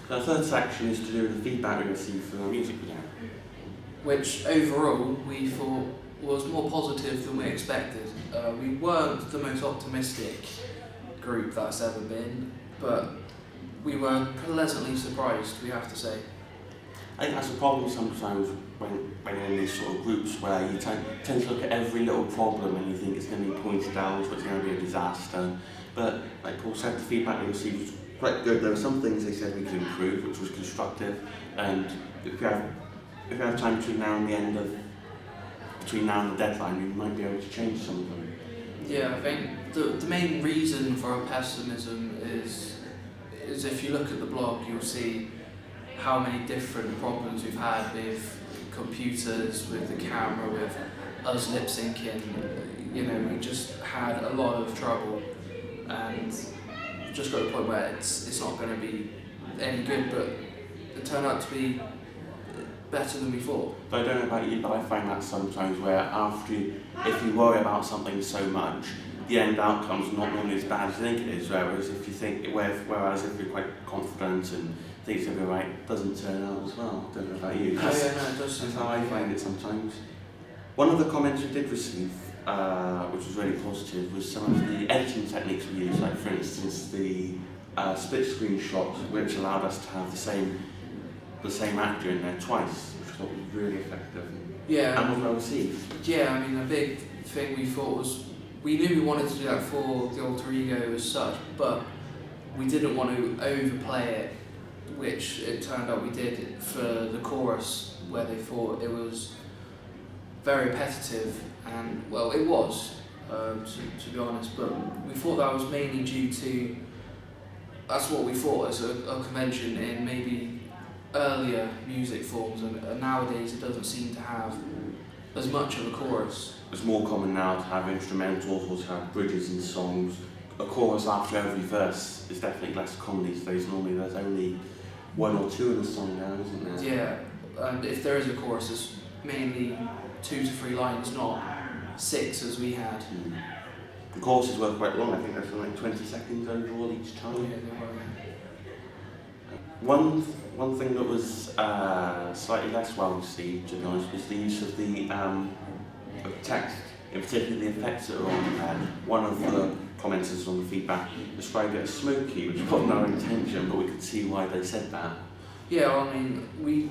The third section is to do with the feedback we received from our music video. Which overall we thought was more positive than we expected. We weren't the most optimistic group that's ever been, but we were pleasantly surprised, we have to say. I think that's a problem sometimes when you're in these sort of groups where you tend to look at every little problem and you think it's going to be pointed out or it's going to be a disaster. But like Paul said, the feedback we received was quite good. There were some things they said we could improve, which was constructive, and if we have time between now and the deadline, we might be able to change some of them. Yeah, I think the main reason for our pessimism is if you look at the blog, you'll see how many different problems we've had with computers, with the camera, with us lip syncing. You know, we just had a lot of trouble, and just got to the point where it's not going to be any good, but it turned out to be better than we thought. But I don't know about you, but I find that sometimes where if you worry about something so much, the end outcome's not normally as bad as you think it is. Whereas if you're quite confident and think it's going to be right, it doesn't turn out as well. I don't know about you. No, it does. That's how I find it sometimes. One of the comments we did receive, which was really positive, was some of the editing techniques we used, like for instance the split screen shots, which allowed us to have the same actor in there twice, which I thought was really effective and was well received. Yeah, I mean, a big thing we thought was, we knew we wanted to do that for the alter ego as such, but we didn't want to overplay it, which it turned out we did for the chorus, where they thought it was very repetitive, and well, it was, to be honest, but we thought that was mainly due to, that's what we thought as a convention in maybe earlier music forms, and nowadays it doesn't seem to have as much of a chorus. It's more common now to have instrumentals or to have bridges in songs. A chorus after every verse is definitely less common these days. Normally there's only one or two in a song now, isn't there? Yeah, and if there is a chorus, it's mainly 2 to 3 lines, not 6 as we had. The choruses were quite long. I think they're like 20 seconds overall each time. Yeah, they were. One thing that was slightly less well received, to be honest, was the use of the of text, in particular the effects that are on the pad. One of the commenters on the feedback described it as smoky, which was no intention, but we could see why they said that. Yeah, I mean, we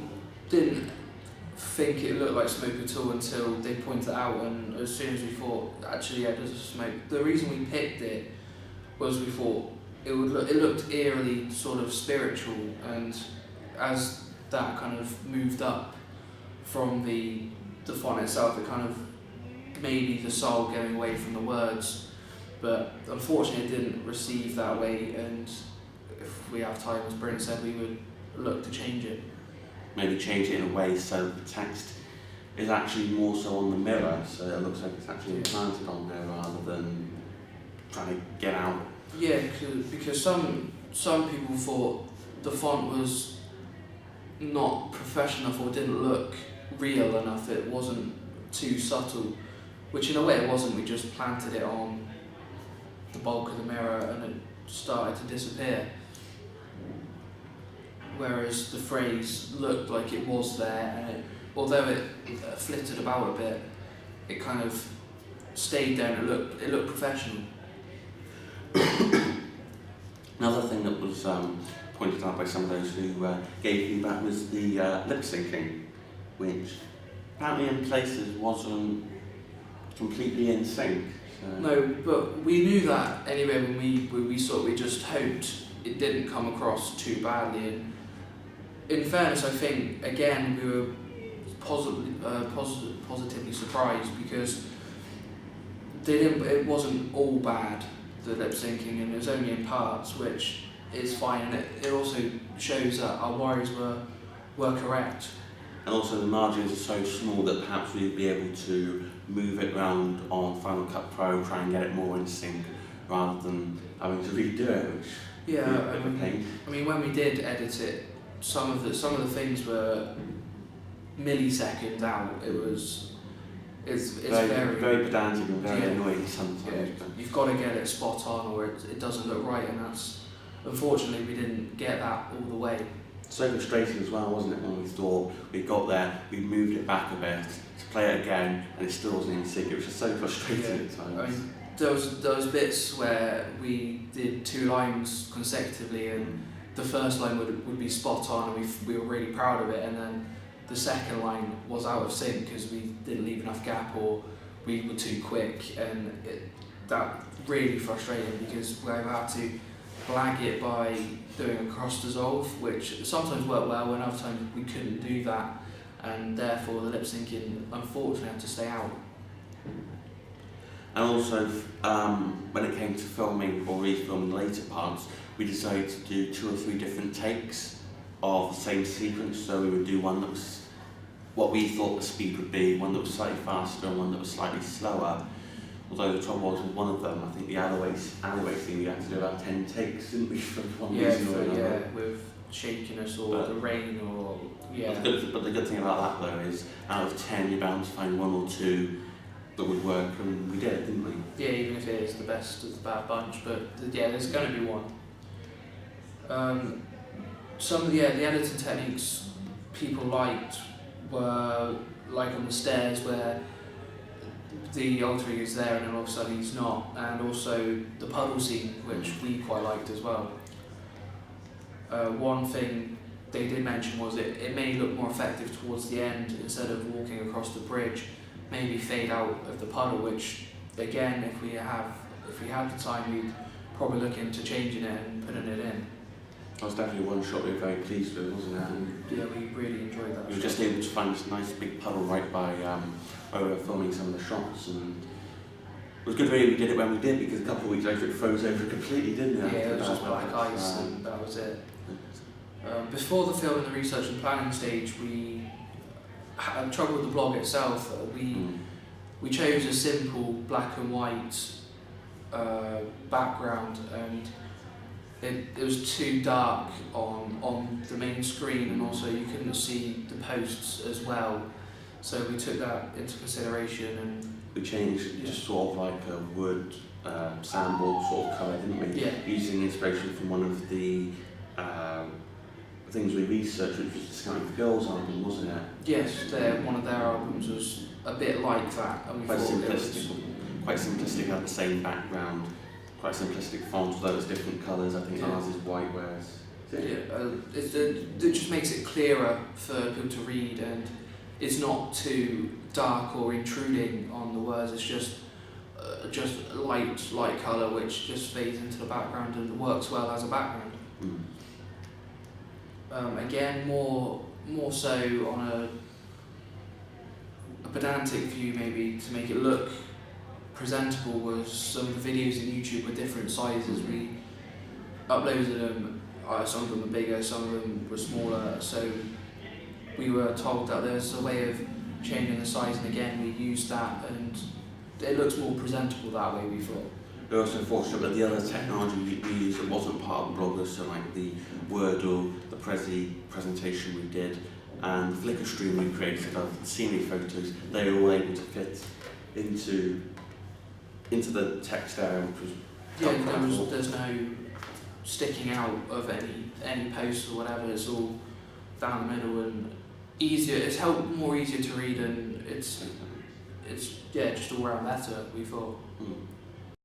didn't think it looked like smoke at all until they pointed it out, and as soon as we thought, actually, yeah, there's smoke. The reason we picked it was we thought it looked eerily sort of spiritual, and as that kind of moved up from the font itself, it kind of maybe the soul going away from the words, but unfortunately it didn't receive that way, and if we have time, as Bryn said, we would look to change it. Maybe change it in a way so the text is actually more so on the mirror, so it looks like it's actually implanted on there rather than trying to get out. Yeah, because some people thought the font was not professional enough or didn't look real enough, it wasn't too subtle, which in a way it wasn't. We just planted it on the bulk of the mirror and it started to disappear. Whereas the phrase looked like it was there, and although it flitted about a bit, it kind of stayed there and it looked professional. Another thing that was pointed out by some of those who gave feedback was the lip syncing, which apparently in places wasn't completely in sync. So. No, but we knew that anyway when we saw it. We just hoped it didn't come across too badly. And in fairness, I think again we were positively surprised, because it wasn't all bad, the lip syncing, and it was only in parts, which is fine, and it also shows that our worries were correct. And also the margins are so small that perhaps we'd be able to move it around on Final Cut Pro, try and get it more in sync, rather than having to redo it, which I mean, when we did edit it, some of the things were milliseconds out. It's very pedantic and very annoying sometimes. Yeah, you've got to get it spot on, or it doesn't look right, and that's, unfortunately, we didn't get that all the way. So frustrating as well, wasn't it, when we thought we got there, we moved it back a bit to play it again, and it still wasn't in sync. It was just so frustrating at times. I mean, there was bits where we did 2 lines consecutively, and the first line would be spot on, and we were really proud of it, and then the second line was out of sync because we didn't leave enough gap or we were too quick, and that really frustrating because we had to blag it by doing a cross dissolve, which sometimes worked well and other times we couldn't do that, and therefore the lip syncing unfortunately had to stay out. And also, when it came to filming or refilming later parts, we decided to do 2 or 3 different takes of the same sequence. So we would do one that was what we thought the speed would be, one that was slightly faster and one that was slightly slower. Although the trouble was with one of them, I think the alleyway thing, we had to do about 10 takes, didn't we, for one reason or another. Yeah, with shakiness or the rain or, yeah. But the good thing about that though is, out of 10 you're bound to find 1 or 2 that would work, and we did, didn't we? Yeah, even if it is the best of the bad bunch, but yeah, there's going to be one. Some of the editing techniques people liked were like on the stairs where the alter ego is there and then all of a sudden he's not, and also the puddle scene, which we quite liked as well. One thing they did mention was it may look more effective towards the end instead of walking across the bridge, maybe fade out of the puddle, which again, if we had the time, we'd probably look into changing it and putting it in. That was definitely one shot we were very pleased with, wasn't it? And yeah, we really enjoyed that. we were just able to find this nice big puddle right by where we were filming some of the shots, and it was good really we did it when we did, because a couple of weeks later it froze over completely, didn't it? Yeah, it was just black ice and that was it. Before the film and the research and planning stage, we had trouble with the blog itself. We chose a simple black and white background, and it was too dark on the main screen, and also you couldn't see the posts as well. So we took that into consideration, and we changed it to sort of like a wood sandboard sort of colour, didn't we? Yeah. Using inspiration from one of the things we researched, which was Discounting Girls album, wasn't it? Yes, one of their albums was a bit like that, and we Quite thought simplistic. Quite simplistic, had the same background, quite simplistic font, although it's different colours. I think ours is white, whereas it just makes it clearer for people to read, and it's not too dark or intruding on the words. It's just light colour, which just fades into the background and works well as a background. Again, more so on a pedantic view, maybe to make it look presentable, was some of the videos on YouTube were different sizes. We uploaded them, some of them were bigger, some of them were smaller, so we were told that there's a way of changing the size, and again we used that, and it looks more presentable that way, we thought. We're also fortunate that the other technology we used that wasn't part of bloggers, so like the Wordle, the Prezi presentation we did, and the Flickr stream we created of scenery photos, they were all able to fit into the text area, which was there's no sticking out of any posts or whatever. It's all down the middle and easier. It's more easier to read, and it's just all around better, we thought.